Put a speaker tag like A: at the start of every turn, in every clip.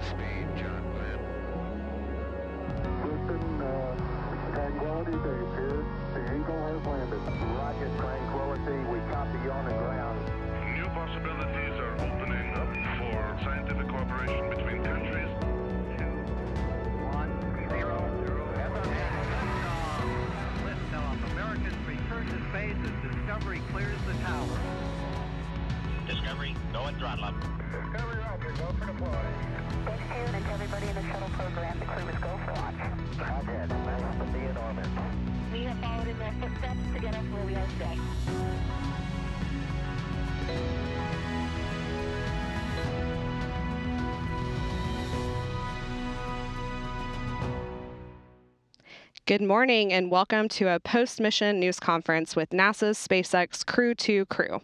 A: Speed, John Glenn.
B: Houston, Tranquility Base here. The Eagle has landed. Rocket Tranquility, we copy you on the ground.
A: New possibilities are opening up for scientific cooperation between countries.
B: 2, 1, 0. Liftoff. Americans return to space as Discovery clears the tower.
C: Discovery, go and throttle up.
B: Discovery, roger, go for deploy.
D: Thanks to you and to everybody in the shuttle program. The crew is go for launch.
B: Roger, nice to be in orbit.
D: We have followed in their footsteps to get us where we are today.
E: Good morning and welcome to a post-mission news conference with NASA's SpaceX Crew 2 crew.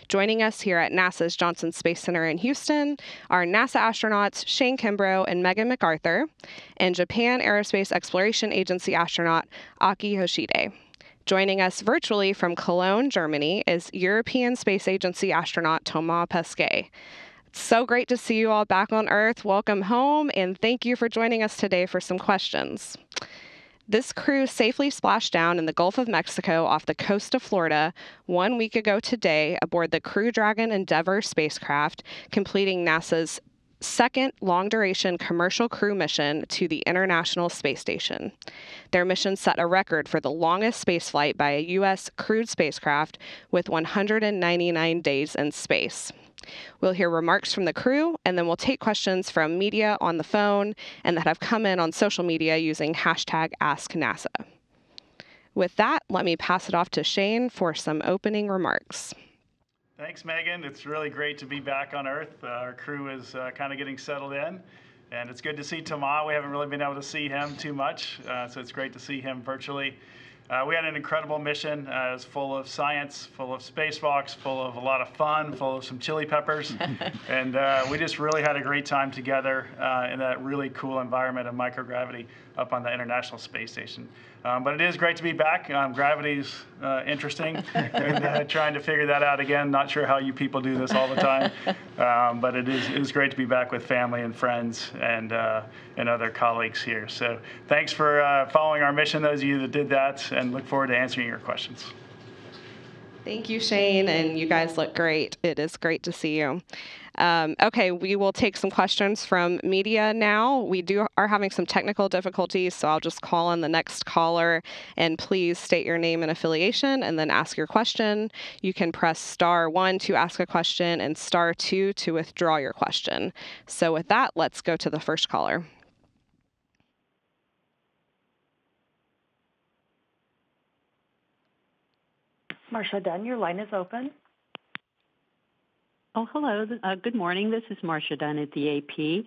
E: Joining us here at NASA's Johnson Space Center in Houston are NASA astronauts Shane Kimbrough and Megan McArthur, and Japan Aerospace Exploration Agency astronaut Akihiko Hoshide. Joining us virtually from Cologne, Germany, is European Space Agency astronaut Thomas Pesquet. It's so great to see you all back on Earth. Welcome home, and thank you for joining us today for some questions. This crew safely splashed down in the Gulf of Mexico off the coast of Florida 1 week ago today aboard the Crew Dragon Endeavour spacecraft, completing NASA's second long-duration commercial crew mission to the International Space Station. Their mission set a record for the longest spaceflight by a U.S. crewed spacecraft with 199 days in space. We'll hear remarks from the crew, and then we'll take questions from media on the phone and that have come in on social media using hashtag AskNASA. With that, let me pass it off to Shane for some opening remarks.
F: Thanks, Megan. It's really great to be back on Earth. Our crew is kind of getting settled in, and it's good to see Thomas. We haven't really been able to see him too much, so it's great to see him virtually. We had an incredible mission. It was full of science, full of spacewalks, full of a lot of fun, full of some chili peppers. And we just really had a great time together in that really cool environment of microgravity up on the International Space Station. But it is great to be back. Gravity's interesting, and trying to figure that out again. Not sure how you people do this all the time, but it is great to be back with family and friends and other colleagues here. So thanks for following our mission, those of you that did that, and look forward to answering your questions.
E: Thank you, Shane, and you guys look great. It is great to see you. Okay, we will take some questions from media now. We are having some technical difficulties, so I'll just call on the next caller, and please state your name and affiliation and then ask your question. You can press *1 to ask a question and *2 to withdraw your question. So with that, let's go to the first caller.
D: Marcia Dunn, your line is open.
G: Oh, hello. Good morning. This is Marcia Dunn at the AP.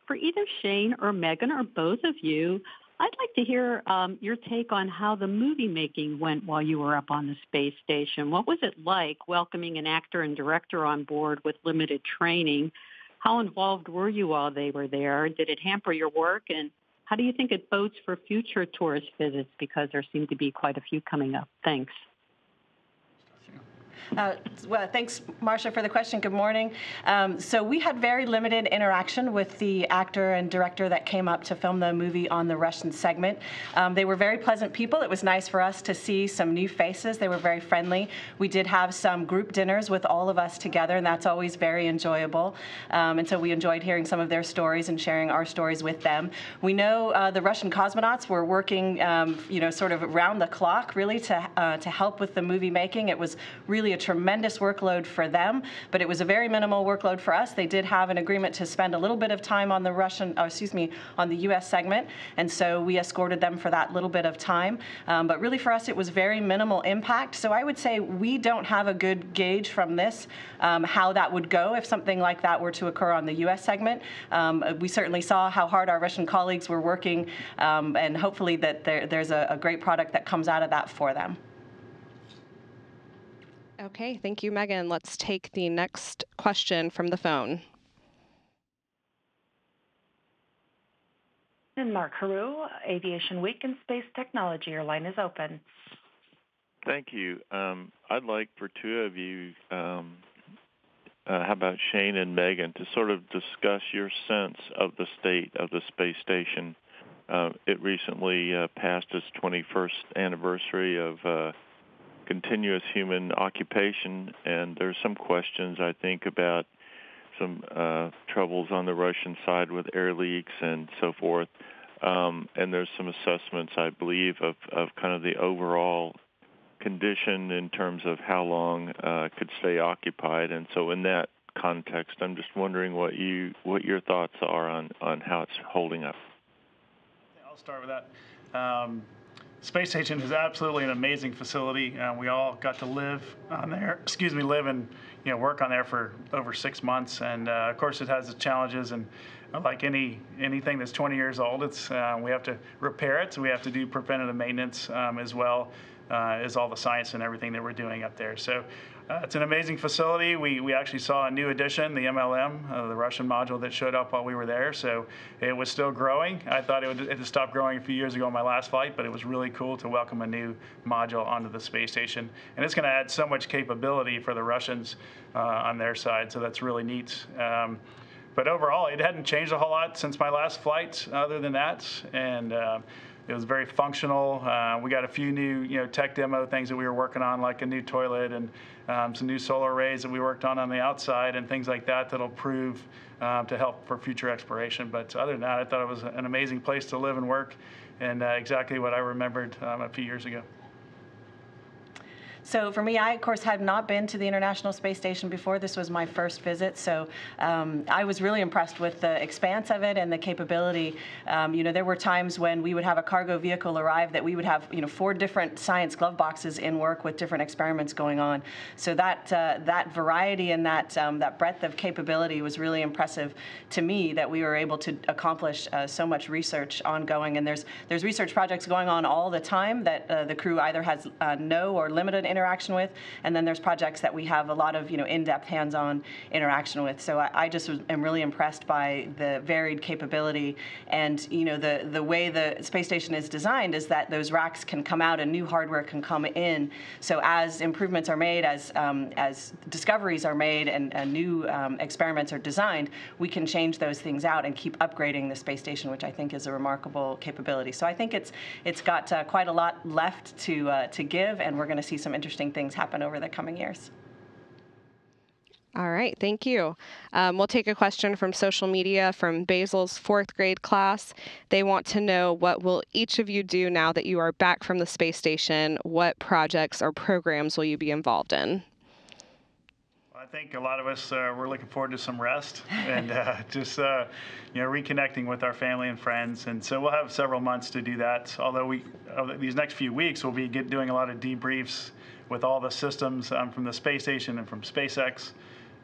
G: For either Shane or Megan or both of you, I'd like to hear your take on how the movie making went while you were up on the space station. What was it like welcoming an actor and director on board with limited training? How involved were you while they were there? Did it hamper your work? And how do you think it bodes for future tourist visits? Because there seem to be quite a few coming up. Thanks.
H: Well, thanks, Marcia, for the question. Good morning. So we had very limited interaction with the actor and director that came up to film the movie on the Russian segment. They were very pleasant people. It was nice for us to see some new faces. They were very friendly. We did have some group dinners with all of us together, and that's always very enjoyable. And so we enjoyed hearing some of their stories and sharing our stories with them. We know the Russian cosmonauts were working, sort of around the clock, really, to help with the movie making. It was really a tremendous workload for them, but it was a very minimal workload for us. They did have an agreement to spend a little bit of time on the on the U.S. segment, and so we escorted them for that little bit of time. But really for us, it was very minimal impact. So I would say we don't have a good gauge from this how that would go if something like that were to occur on the U.S. segment. We certainly saw how hard our Russian colleagues were working, and hopefully that there's a great product that comes out of that for them.
E: Okay, thank you, Megan. Let's take the next question from the phone.
D: And Mark Haru, Aviation Week and Space Technology. Your line is open.
I: Thank you. I'd like for two of you how about Shane and Megan, to sort of discuss your sense of the state of the space station. It recently passed its 21st anniversary of continuous human occupation, and there's some questions, I think, about some troubles on the Russian side with air leaks and so forth. And there's some assessments, I believe, of kind of the overall condition in terms of how long it could stay occupied. And so in that context, I'm just wondering what your thoughts are on how it's holding up.
F: I'll start with that. Space Station is absolutely an amazing facility. We all got to live on there, live and work on there for over 6 months. And of course, it has its challenges. And like anything that's 20 years old, it's we have to repair it. So we have to do preventative maintenance as well as all the science and everything that we're doing up there. So it's an amazing facility. We actually saw a new addition, the MLM, the Russian module that showed up while we were there. So it was still growing. I thought it had stopped growing a few years ago on my last flight, but it was really cool to welcome a new module onto the space station. And it's going to add so much capability for the Russians on their side. So that's really neat. But overall, it hadn't changed a whole lot since my last flight other than that. And it was very functional. We got a few new, tech demo things that we were working on, like a new toilet and some new solar arrays that we worked on the outside and things like that that'll prove to help for future exploration. But other than that, I thought it was an amazing place to live and work, and exactly what I remembered a few years ago.
H: So for me, I, of course, had not been to the International Space Station before. This was my first visit, so I was really impressed with the expanse of it and the capability. There were times when we would have a cargo vehicle arrive that we would have, 4 different science glove boxes in work with different experiments going on. So that variety and that breadth of capability was really impressive to me, that we were able to accomplish so much research ongoing. And there's research projects going on all the time that the crew either has no or limited interaction with, and then there's projects that we have a lot of in-depth hands-on interaction with. So I just am really impressed by the varied capability, and the way the space station is designed is that those racks can come out and new hardware can come in. So as improvements are made, as discoveries are made, and new experiments are designed, we can change those things out and keep upgrading the space station, which I think is a remarkable capability. So I think it's got quite a lot left to give, and we're going to see some interesting things happen over the coming years.
E: All right, thank you. We'll take a question from social media from Basil's 4th grade class. They want to know, what will each of you do now that you are back from the space station? What projects or programs will you be involved in?
F: I think a lot of us we're looking forward to some rest and just reconnecting with our family and friends, and so we'll have several months to do that. Although these next few weeks we'll be doing a lot of debriefs with all the systems from the space station and from SpaceX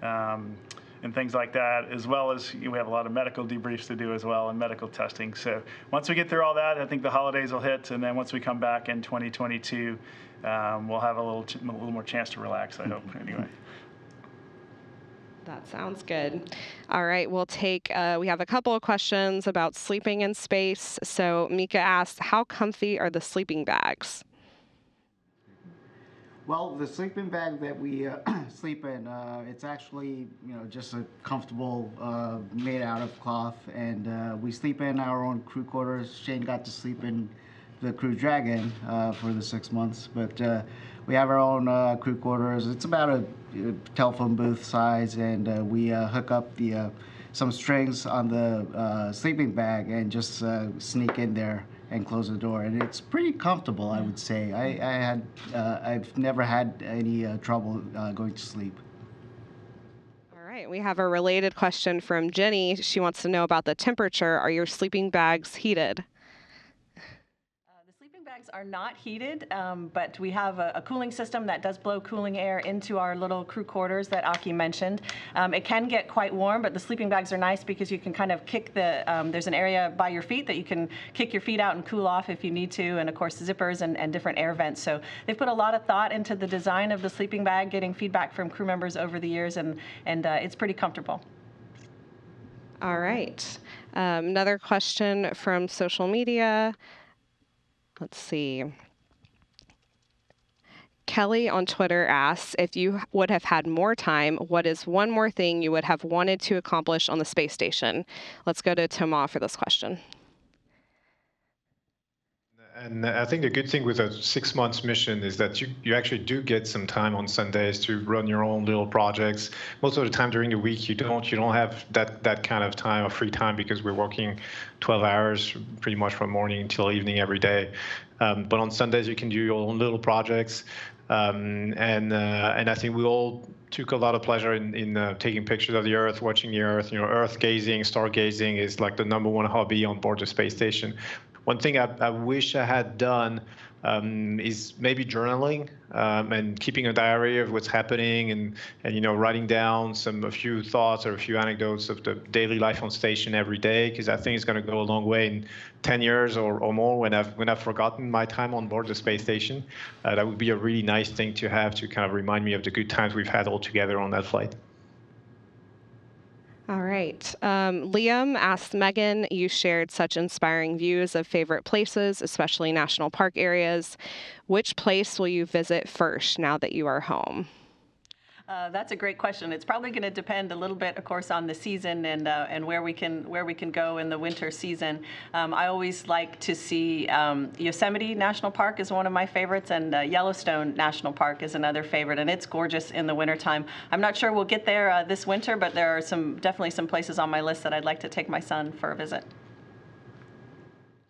F: and things like that, as well as we have a lot of medical debriefs to do as well, and medical testing. So once we get through all that, I think the holidays will hit, and then once we come back in 2022, we'll have a little more chance to relax, I hope, anyway.
E: That sounds good. All right, we'll take, we have a couple of questions about sleeping in space. So Mika asked, how comfy are the sleeping bags?
J: Well, the sleeping bag that we sleep in, it's actually, just a comfortable, made out of cloth, and we sleep in our own crew quarters. Shane got to sleep in the Crew Dragon for the 6 months, but we have our own crew quarters. It's about a telephone booth size, and we hook up some strings on the sleeping bag and just sneak in there and close the door, and it's pretty comfortable, I would say. I've never had any trouble going to sleep.
E: All right, we have a related question from Jenny. She wants to know about the temperature. Are your sleeping bags heated?
H: Are not heated, but we have a cooling system that does blow cooling air into our little crew quarters that Aki mentioned. It can get quite warm, but the sleeping bags are nice because you can kind of kick there's an area by your feet that you can kick your feet out and cool off if you need to, and of course zippers and different air vents. So they've put a lot of thought into the design of the sleeping bag, getting feedback from crew members over the years, and it's pretty comfortable.
E: All right. Another question from social media. Let's see. Kelly on Twitter asks, if you would have had more time, what is one more thing you would have wanted to accomplish on the space station? Let's go to Thomas for this question.
K: And I think the good thing with a 6 months mission is that you actually do get some time on Sundays to run your own little projects. Most of the time during the week, you don't have that kind of time of free time because we're working 12 hours pretty much from morning until evening every day. But on Sundays, you can do your own little projects. And I think we all took a lot of pleasure in taking pictures of the Earth, watching the Earth. Earth gazing, stargazing is like the #1 hobby on board the space station. One thing I wish I had done is maybe journaling and keeping a diary of what's happening and writing down a few thoughts or a few anecdotes of the daily life on station every day, because I think it's going to go a long way in 10 years or more when I've forgotten my time on board the space station. That would be a really nice thing to have to kind of remind me of the good times we've had all together on that flight.
E: All right. Liam asked Megan, you shared such inspiring views of favorite places, especially national park areas. Which place will you visit first now that you are home?
H: That's a great question. It's probably going to depend a little bit, of course, on the season and where we can go in the winter season. I always like to see Yosemite National Park is one of my favorites, and Yellowstone National Park is another favorite, and it's gorgeous in the wintertime. I'm not sure we'll get there this winter, but there are definitely some places on my list that I'd like to take my son for a visit.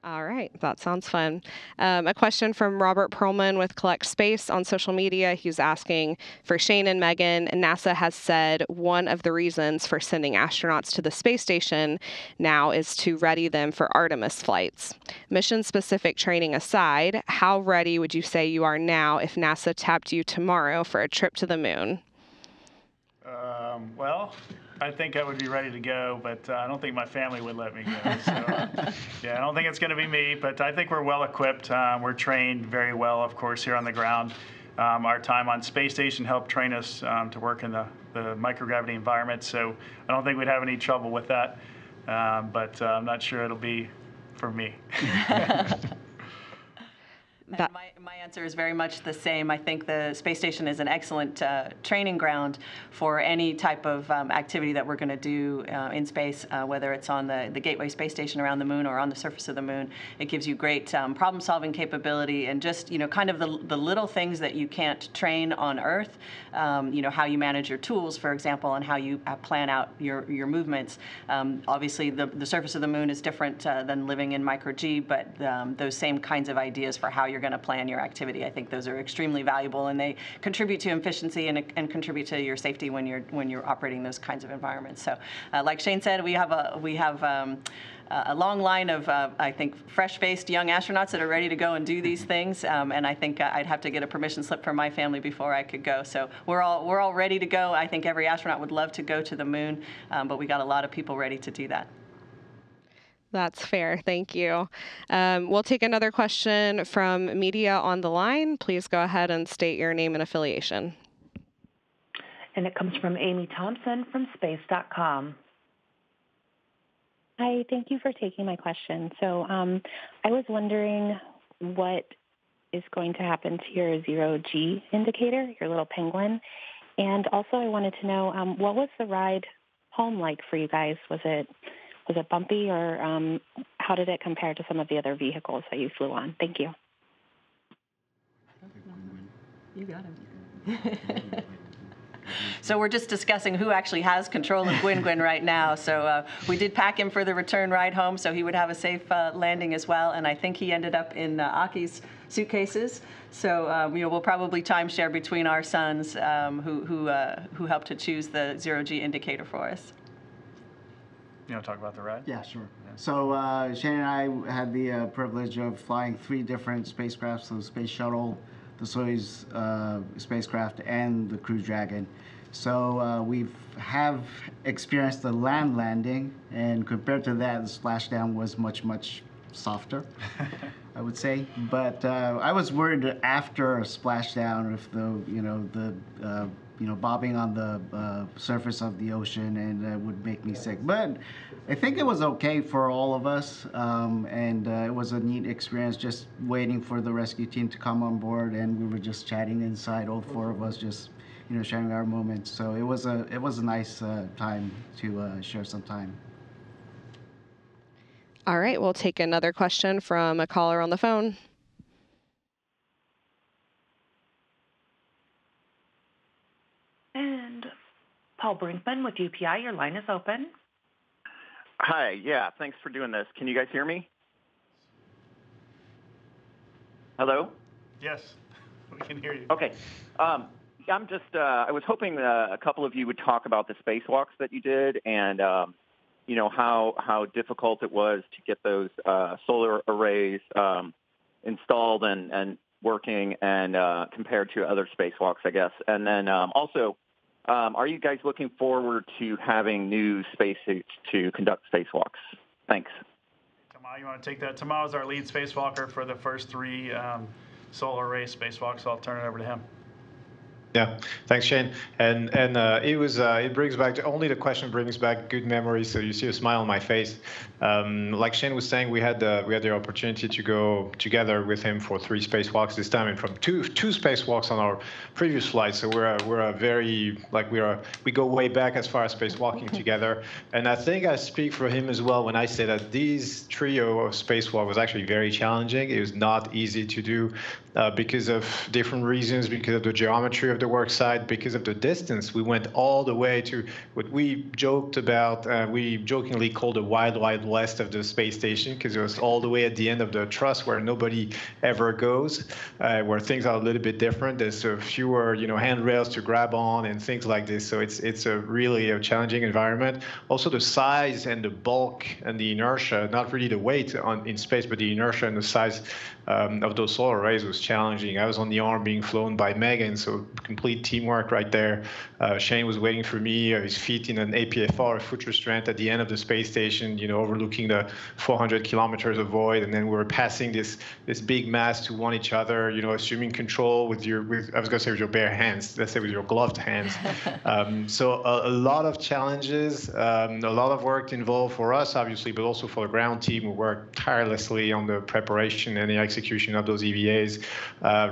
E: All right, that sounds fun. A question from Robert Perlman with Collect Space on social media. He's asking, for Shane and Megan, NASA has said one of the reasons for sending astronauts to the space station now is to ready them for Artemis flights. Mission-specific training aside, how ready would you say you are now if NASA tapped you tomorrow for a trip to the moon?
F: Well, I think I would be ready to go, but I don't think my family would let me go. So, yeah, I don't think it's going to be me, but I think we're well equipped. We're trained very well, of course, here on the ground. Our time on space station helped train us to work in the microgravity environment, so I don't think we'd have any trouble with that, but I'm not sure it'll be for me.
H: My answer is very much the same. I think the space station is an excellent training ground for any type of activity that we're going to do in space, whether it's on the Gateway space station around the moon or on the surface of the moon. It gives you great problem-solving capability and just, kind of the little things that you can't train on Earth, how you manage your tools, for example, and how you plan out your movements. Obviously, the surface of the moon is different than living in micro-G, but those same kinds of ideas for how you're going to plan your activity, I think those are extremely valuable, and they contribute to efficiency and contribute to your safety when you're operating those kinds of environments. So, like Shane said, we have a long line of, I think, fresh-faced young astronauts that are ready to go and do these things, and I think I'd have to get a permission slip from my family before I could go. So we're all ready to go. I think every astronaut would love to go to the moon, but we got a lot of people ready to do that.
E: That's fair. Thank you. We'll take another question from media on the line. Please go ahead and state your name and affiliation.
D: And it comes from Amy Thompson from space.com.
L: Hi, thank you for taking my question. So I was wondering what is going to happen to your zero-G indicator, your little penguin. And also I wanted to know, what was the ride home like for you guys? Was it bumpy, or how did it compare to some of the other vehicles that you flew on? Thank you.
H: You got it. So we're just discussing who actually has control of Gwyn right now. So we did pack him for the return ride home so he would have a safe landing as well. And I think he ended up in Aki's suitcases. So we'll probably timeshare between our sons who helped to choose the zero-G indicator for us.
F: You want to talk about the ride?
J: Yeah, sure. So Shane and I had the privilege of flying 3 different spacecrafts, so the Space Shuttle, the Soyuz spacecraft, and the Crew Dragon. So we have experienced the land landing, and compared to that, the splashdown was much, much softer, I would say. But I was worried after a splashdown if the bobbing on the surface of the ocean, and it would make me sick. But I think it was okay for all of us, and it was a neat experience just waiting for the rescue team to come on board, and we were just chatting inside, all four of us, just sharing our moments. So it was a nice time to share some time.
E: All right, we'll take another question from a caller on the phone.
D: And Paul Brinkman with UPI, your line is open.
M: Hi, yeah, thanks for doing this. Can you guys hear me? Hello?
F: Yes, we can hear you.
M: Okay. I'm just, I was hoping a couple of you would talk about the spacewalks that you did and, how difficult it was to get those solar arrays installed and working and compared to other spacewalks, I guess. And then also, are you guys looking forward to having new spacesuits to conduct spacewalks? Thanks.
F: Thomas, you want to take that? Thomas is our lead spacewalker for the first 3 solar array spacewalks, so I'll turn it over to him.
K: Yeah, thanks, Shane. And it brings back, only the question brings back good memories. So you see a smile on my face. Like Shane was saying, we had the opportunity to go together with him for 3 spacewalks this time, and from two spacewalks on our previous flight. So we go way back as far as spacewalking together. And I think I speak for him as well when I say that these trio of spacewalk was actually very challenging. It was not easy to do because of different reasons, because of the geometry of the work site, because of the distance. We went all the way to what we joked about, we jokingly called the wild, wild west of the space station, because it was all the way at the end of the truss where nobody ever goes, where things are a little bit different. There's fewer, handrails to grab on and things like this. So it's a really challenging environment. Also the size and the bulk and the inertia, not really the weight in space, but the inertia and the size of those solar arrays was challenging. I was on the arm being flown by Megan, so complete teamwork right there. Shane was waiting for me, his feet in an APFR, a foot restraint at the end of the space station, overlooking the 400 kilometers of void, and then we were passing this big mass to one each other, assuming control with your bare hands, let's say with your gloved hands. So a lot of challenges, a lot of work involved for us, obviously, but also for the ground team who worked tirelessly on the preparation and the execution of those EVAs.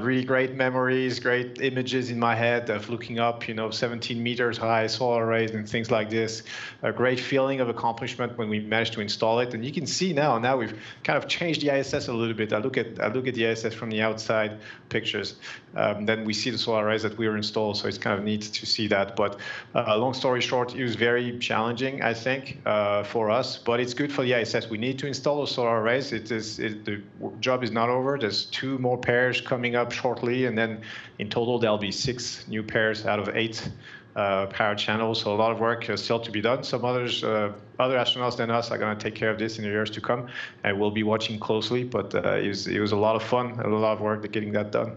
K: Really great memories, great images in my head of looking up, 17 meters high solar arrays and things like this. A great feeling of accomplishment when we managed to install it. And you can see now we've kind of changed the ISS a little bit. I look at the ISS from the outside pictures. Then we see the solar arrays that we were installed, so it's kind of neat to see that. But long story short, it was very challenging, I think, for us. But it's good for the ISS. We need to install those solar arrays. The job is not over. There's 2 more pairs coming up shortly, and then in total there'll be 6 new pairs out of 8 power channels. So a lot of work still to be done. Some other astronauts than us are going to take care of this in the years to come, and we'll be watching closely. But it was a lot of fun and a lot of work getting that done.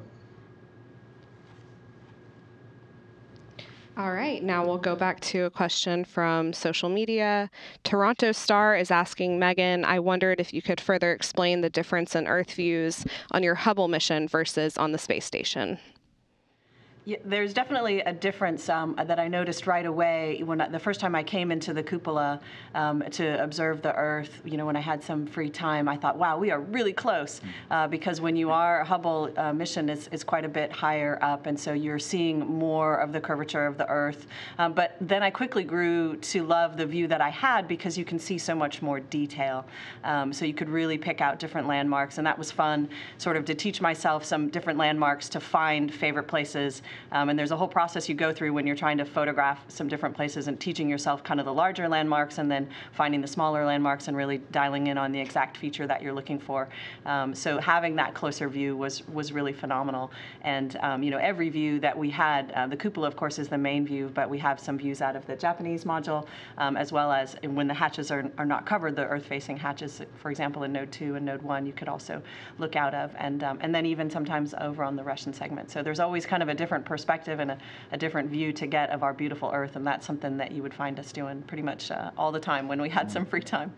E: All right, now we'll go back to a question from social media. Toronto Star is asking Megan, I wondered if you could further explain the difference in Earth views on your Hubble mission versus on the space station.
H: Yeah, there's definitely a difference that I noticed right away when the first time I came into the cupola to observe the Earth. When I had some free time, I thought, wow, we are really close, because when you are, Hubble mission is quite a bit higher up, and so you're seeing more of the curvature of the Earth. But then I quickly grew to love the view that I had, because you can see so much more detail. So you could really pick out different landmarks, and that was fun, sort of to teach myself some different landmarks to find favorite places. And there's a whole process you go through when you're trying to photograph some different places and teaching yourself kind of the larger landmarks and then finding the smaller landmarks and really dialing in on the exact feature that you're looking for. So having that closer view was really phenomenal. And every view that we had, the cupola of course is the main view, but we have some views out of the Japanese module, as well as when the hatches are not covered, the Earth-facing hatches, for example, in Node 2 and Node 1, you could also look out of, and then even sometimes over on the Russian segment. So there's always kind of a different perspective and a different view to get of our beautiful Earth, and that's something that you would find us doing pretty much all the time when we had some free time.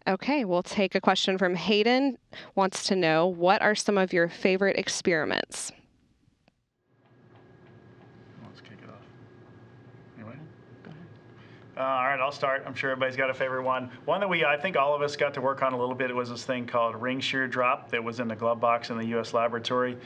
E: Okay, we'll take a question from Hayden. Wants to know, what are some of your favorite experiments?
F: All right, I'll start. I'm sure everybody's got a favorite one. One that I think all of us got to work on a little bit was this thing called ring shear drop that was in the glove box in the U.S. laboratory.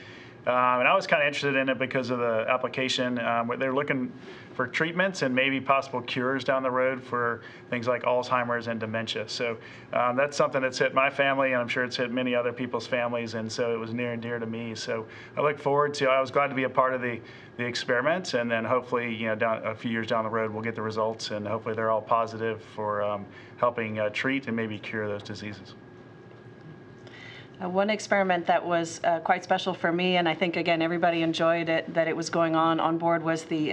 F: And I was kind of interested in it because of the application. They're looking for treatments and maybe possible cures down the road for things like Alzheimer's and dementia. So that's something that's hit my family, and I'm sure it's hit many other people's families, and so it was near and dear to me. So I look forward to, I was glad to be a part of the experiments, and then hopefully, a few years down the road, we'll get the results, and hopefully they're all positive for helping treat and maybe cure those diseases.
H: One experiment that was quite special for me, and I think, again, everybody enjoyed it, that it was going on board, was the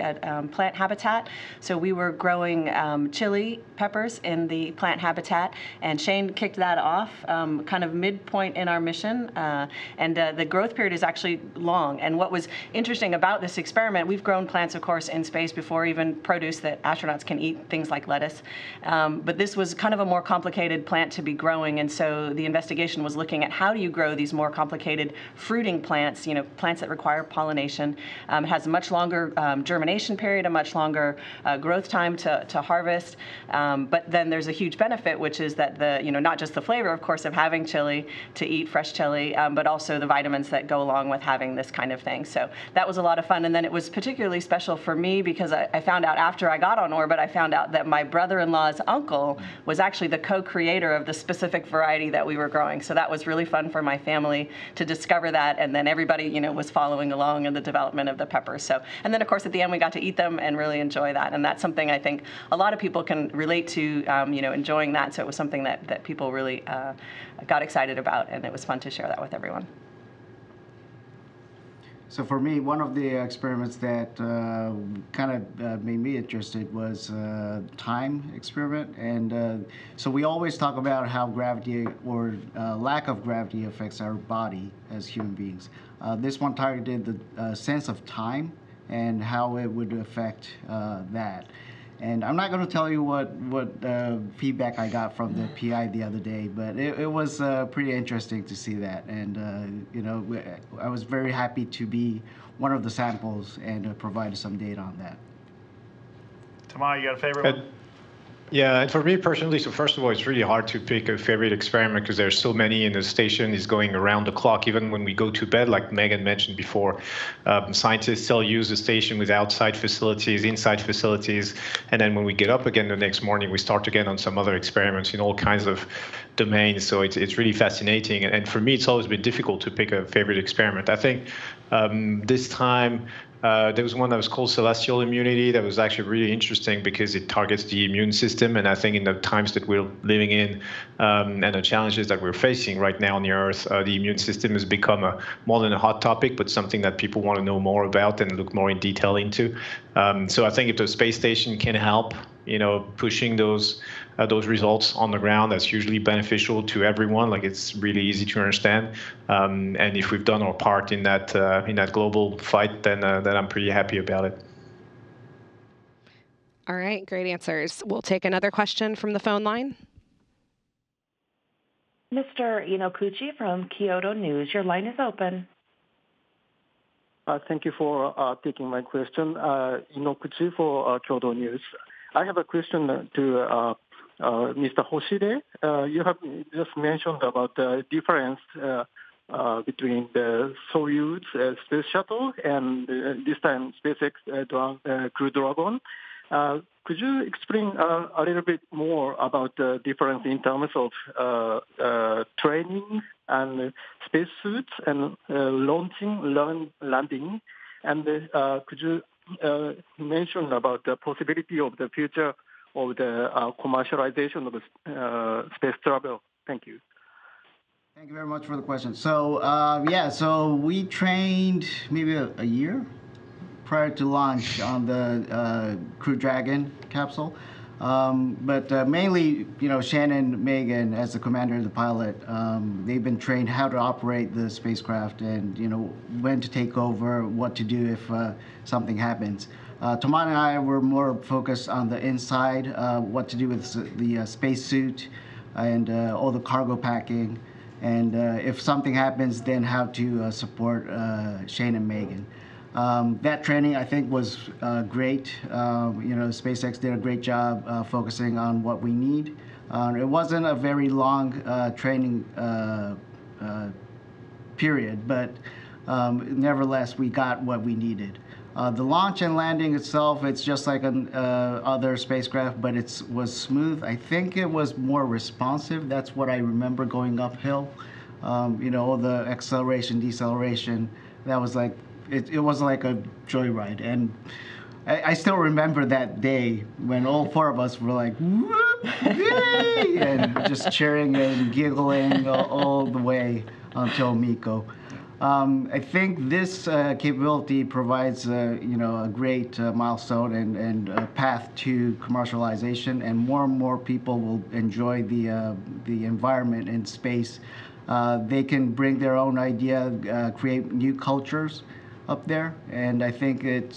H: plant habitat. So we were growing chili peppers in the plant habitat, and Shane kicked that off kind of midpoint in our mission. And the growth period is actually long. And what was interesting about this experiment, we've grown plants, of course, in space before, even produce that astronauts can eat, things like lettuce. But this was kind of a more complicated plant to be growing, and so the investigation was looking at how do you grow these more complicated fruiting plants, plants that require pollination. It has a much longer germination period, a much longer growth time to harvest. But then there's a huge benefit, which is that not just the flavor, of course, of having chili, to eat fresh chili, but also the vitamins that go along with having this kind of thing. So that was a lot of fun. And then it was particularly special for me because I found out after I got on orbit, I found out that my brother-in-law's uncle was actually the co-creator of the specific variety that we were growing. So that was really fun for my family to discover that, and then everybody, was following along in the development of the peppers. So, and then of course at the end we got to eat them and really enjoy that, and that's something I think a lot of people can relate to, enjoying that. So it was something that people really got excited about, and it was fun to share that with everyone.
J: So for me, one of the experiments that kind of made me interested was time experiment. And so we always talk about how gravity or lack of gravity affects our body as human beings. This one targeted the sense of time and how it would affect that. And I'm not going to tell you what feedback I got from the PI the other day, but it was pretty interesting to see that. And, I was very happy to be one of the samples and provide some data on that.
F: Tamar, you got a favorite one?
K: Yeah, and for me personally, so first of all, it's really hard to pick a favorite experiment because there's so many, and the station is going around the clock. Even when we go to bed, like Megan mentioned before, scientists still use the station with outside facilities, inside facilities, and then when we get up again the next morning, we start again on some other experiments in all kinds of domains. So it's really fascinating, and for me, it's always been difficult to pick a favorite experiment. I think this time, there was one that was called celestial immunity that was actually really interesting because it targets the immune system. And I think in the times that we're living in and the challenges that we're facing right now on the Earth, the immune system has become more than a hot topic, but something that people want to know more about and look more in detail into. So I think if the space station can help, pushing those results on the ground, that's usually beneficial to everyone. Like, it's really easy to understand. And if we've done our part in that global fight, then I'm pretty happy about it.
E: All right, great answers. We'll take another question from the phone line.
D: Mr. Inokuchi from Kyoto News, your line is open.
N: Thank you for taking my question. Inokuchi for Kyoto News. I have a question to Mr. Hoshide. You have just mentioned about the difference between the Soyuz space shuttle and this time SpaceX Crew Dragon. Could you explain a little bit more about the difference in terms of training and spacesuits and launching, landing? And could you mention about the possibility of the future of the commercialization of space travel? Thank you.
J: Thank you very much for the question. So, so we trained maybe a year prior to launch on the Crew Dragon capsule. But mainly, Shannon, Megan, as the commander and the pilot, they've been trained how to operate the spacecraft and, when to take over, what to do if something happens. Thomas and I were more focused on the inside, what to do with the spacesuit and all the cargo packing. And if something happens, then how to support Shane and Megan. That training, I think, was great. SpaceX did a great job focusing on what we need. It wasn't a very long training period, but nevertheless, we got what we needed. The launch and landing itself, it's just like other spacecraft, but it was smooth. I think it was more responsive. That's what I remember going uphill. The acceleration, deceleration, that was like, it was like a joyride. And I still remember that day when all four of us were like, whoop, yay, and just cheering and giggling all the way until Miko. I think this capability provides a great milestone and a path to commercialization, and more people will enjoy the environment in space. They can bring their own idea, create new cultures up there, and I think it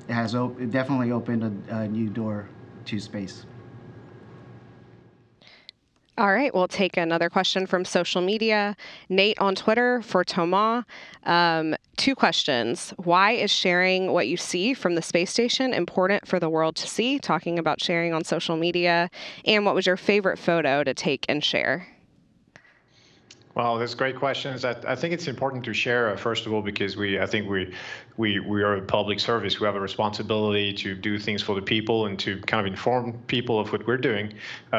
J: has definitely opened a new door to space.
E: All right, we'll take another question from social media. Nate on Twitter for Thomas. 2 questions. Why is sharing what you see from the space station important for the world to see? Talking about sharing on social media. And what was your favorite photo to take and share?
K: Well, that's great questions. I think it's important to share, first of all, because I think we are a public service. We have a responsibility to do things for the people and to kind of inform people of what we're doing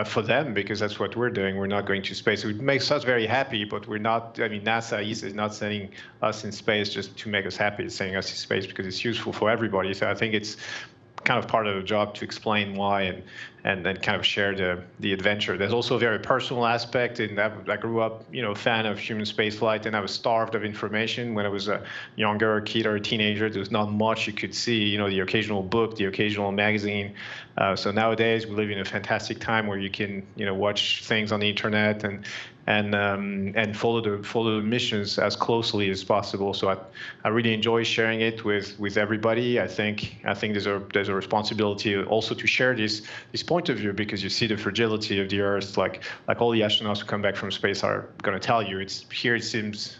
K: for them, because that's what we're doing. We're not going to space. It makes us very happy, but we're not, NASA is not sending us in space just to make us happy. It's sending us in space because it's useful for everybody. So I think it's kind of part of the job to explain why and then kind of share the adventure. There's also a very personal aspect, and I grew up, fan of human spaceflight, and I was starved of information when I was a younger kid or a teenager. There was not much you could see, the occasional book, the occasional magazine. So nowadays we live in a fantastic time where you can, watch things on the internet and follow the missions as closely as possible. So I really enjoy sharing it with everybody. I think there's a responsibility also to share this point of view, because you see the fragility of the Earth, like all the astronauts who come back from space are going to tell you. It seems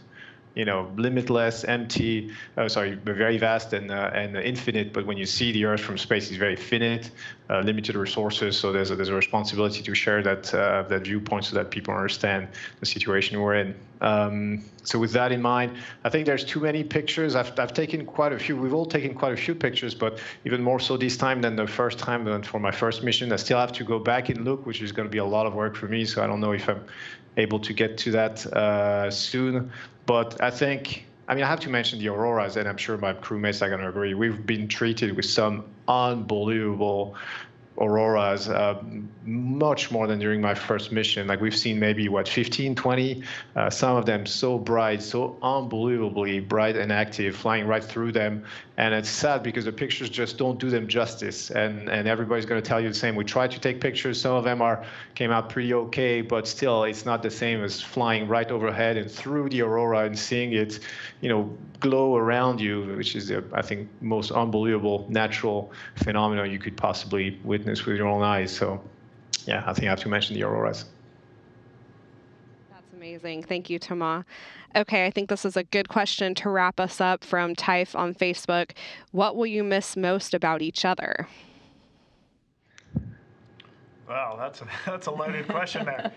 K: limitless, empty, very vast and infinite. But when you see the Earth from space, it's very finite, limited resources. So there's a responsibility to share that viewpoint so that people understand the situation we're in. So with that in mind, I think there's too many pictures. I've taken quite a few. We've all taken quite a few pictures, but even more so this time than the first time. Than for my first mission, I still have to go back and look, which is going to be a lot of work for me. So I don't know if I'm able to get to that soon. But I have to mention the auroras, and I'm sure my crewmates are going to agree. We've been treated with some unbelievable auroras, much more than during my first mission. Like, we've seen maybe 15, 20, some of them so bright, so unbelievably bright and active, flying right through them. And it's sad because the pictures just don't do them justice. And everybody's going to tell you the same. We tried to take pictures. Some of them came out pretty okay, but still it's not the same as flying right overhead and through the aurora and seeing it, glow around you, which is I think most unbelievable natural phenomenon you could possibly witness with your own eyes. So yeah, I think I have to mention the auroras.
E: That's amazing. Thank you, Thomas. Okay, I think this is a good question to wrap us up from Typh on Facebook. What will you miss most about each other?
F: Wow, that's a loaded question there.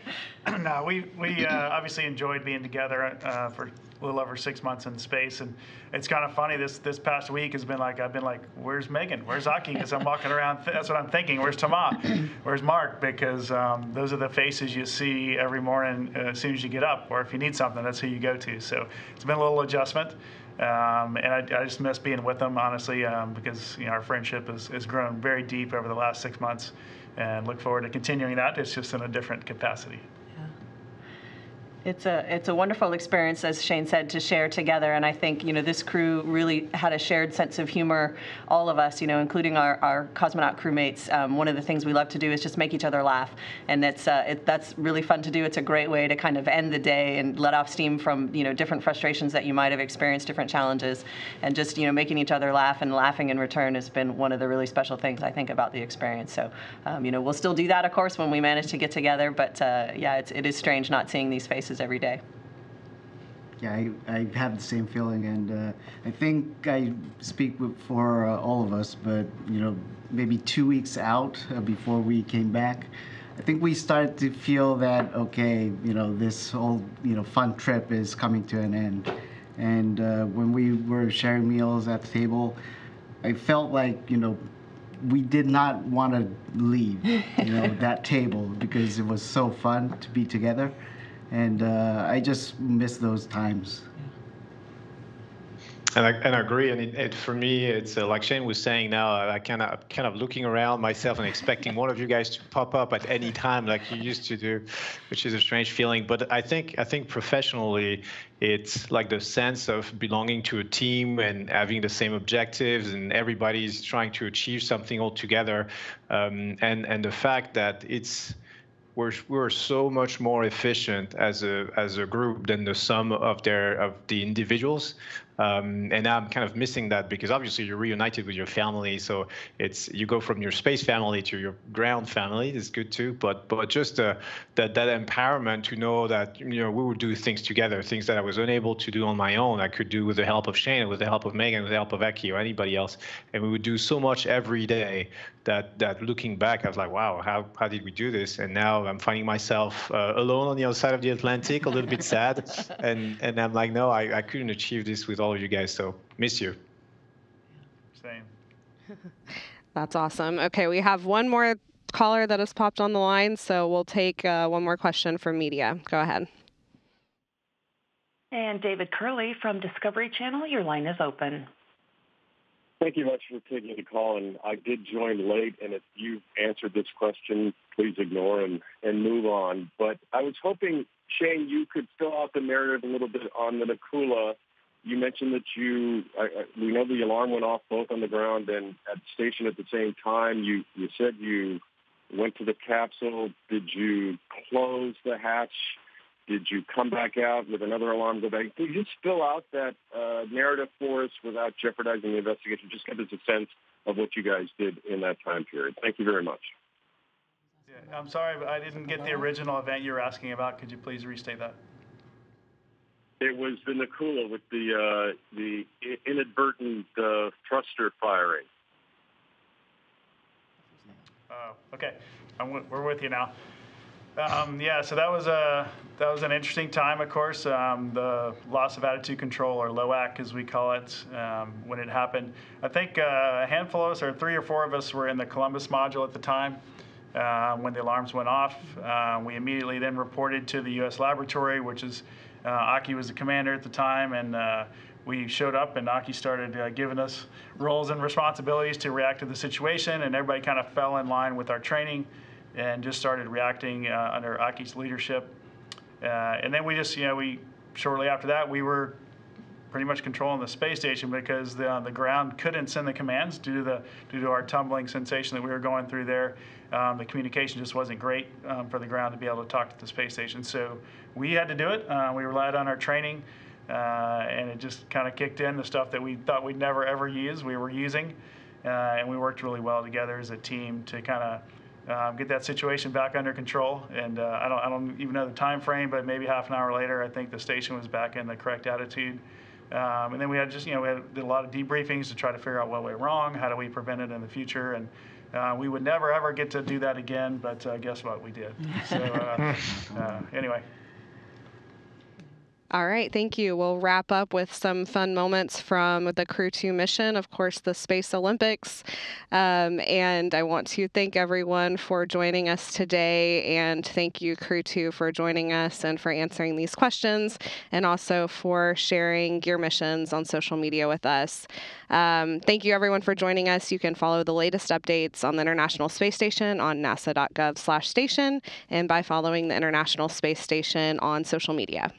F: No, we obviously enjoyed being together for a little over 6 months in space, and it's kind of funny. This past week has been like, I've been like, where's Megan? Where's Aki? Because I'm walking around. That's what I'm thinking. Where's Thomas? Where's Mark? Because those are the faces you see every morning as soon as you get up, or if you need something, that's who you go to. So it's been a little adjustment. And I just miss being with them, honestly, because our friendship has grown very deep over the last 6 months, and look forward to continuing that. It's just in a different capacity.
H: It's a wonderful experience, as Shane said, to share together. And I think, this crew really had a shared sense of humor, all of us, including our cosmonaut crewmates. One of the things we love to do is just make each other laugh. And that's really fun to do. It's a great way to kind of end the day and let off steam from, different frustrations that you might have experienced, different challenges. And just, making each other laugh and laughing in return has been one of the really special things, I think, about the experience. So, we'll still do that, of course, when we manage to get together. But, yeah, it is strange not seeing these faces every day.
J: Yeah, I have the same feeling, and I think I speak for all of us, but maybe 2 weeks out before we came back, I think we started to feel that, okay, this whole fun trip is coming to an end. And when we were sharing meals at the table, I felt like we did not want to leave that table because it was so fun to be together. And I just miss those times.
K: And I agree. And for me, it's like Shane was saying now, I kind of looking around myself and expecting one of you guys to pop up at any time like you used to do, which is a strange feeling. But I think professionally, it's like the sense of belonging to a team and having the same objectives, and everybody's trying to achieve something all together. And the fact that we're so much more efficient as a group than the sum of the individuals. And now I'm kind of missing that because obviously you're reunited with your family, so you go from your space family to your ground family. It's good too, but just that empowerment to know that we would do things together, things that I was unable to do on my own, I could do with the help of Shane, with the help of Megan, with the help of Aki or anybody else, and we would do so much every day that looking back, I was like, wow, how did we do this? And now I'm finding myself alone on the other side of the Atlantic, a little bit sad, and I'm like, no, I couldn't achieve this with all of you guys, so miss you.
F: Same.
E: That's awesome. Okay, we have one more caller that has popped on the line, so we'll take one more question from media. Go ahead.
D: And David Curley from Discovery Channel, your line is open.
O: Thank you much for taking the call, and I did join late, and if you've answered this question, please ignore and move on. But I was hoping, Shane, you could fill out the narrative a little bit on the Nakula. You mentioned that we know the alarm went off both on the ground and at the station at the same time. You said you went to the capsule. Did you close the hatch? Did you come back out with another alarm go back? Could you just fill out that narrative for us without jeopardizing the investigation? Just give us a sense of what you guys did in that time period. Thank you very much.
F: Yeah, I'm sorry, but I didn't get the original event you were asking about. Could you please restate that?
O: It was the Nakula with the inadvertent thruster firing.
F: Okay, we're with you now. Yeah, so that was an interesting time, of course. The loss of attitude control, or LOAC as we call it, when it happened. I think a handful of us, or 3 or 4 of us, were in the Columbus module at the time when the alarms went off. We immediately then reported to the U.S. laboratory, which is Aki was the commander at the time, and we showed up, and Aki started giving us roles and responsibilities to react to the situation, and everybody kind of fell in line with our training and just started reacting under Aki's leadership. And then we just, shortly after that, we were pretty much controlling the space station because the ground couldn't send the commands due to our tumbling sensation that we were going through there. The communication just wasn't great for the ground to be able to talk to the space station. So we had to do it. We relied on our training, and it just kind of kicked in. The stuff that we thought we'd never ever use, we were using, and we worked really well together as a team to kind of get that situation back under control. And I don't even know the time frame, but maybe half an hour later, I think the station was back in the correct attitude. And then we had did a lot of debriefings to try to figure out what went wrong, how do we prevent it in the future, and we would never ever get to do that again, but guess what, we did. So anyway.
E: All right, thank you. We'll wrap up with some fun moments from the Crew 2 mission, of course, the Space Olympics. And I want to thank everyone for joining us today, and thank you, Crew 2, for joining us and for answering these questions, and also for sharing your missions on social media with us. Thank you, everyone, for joining us. You can follow the latest updates on the International Space Station on nasa.gov/station and by following the International Space Station on social media.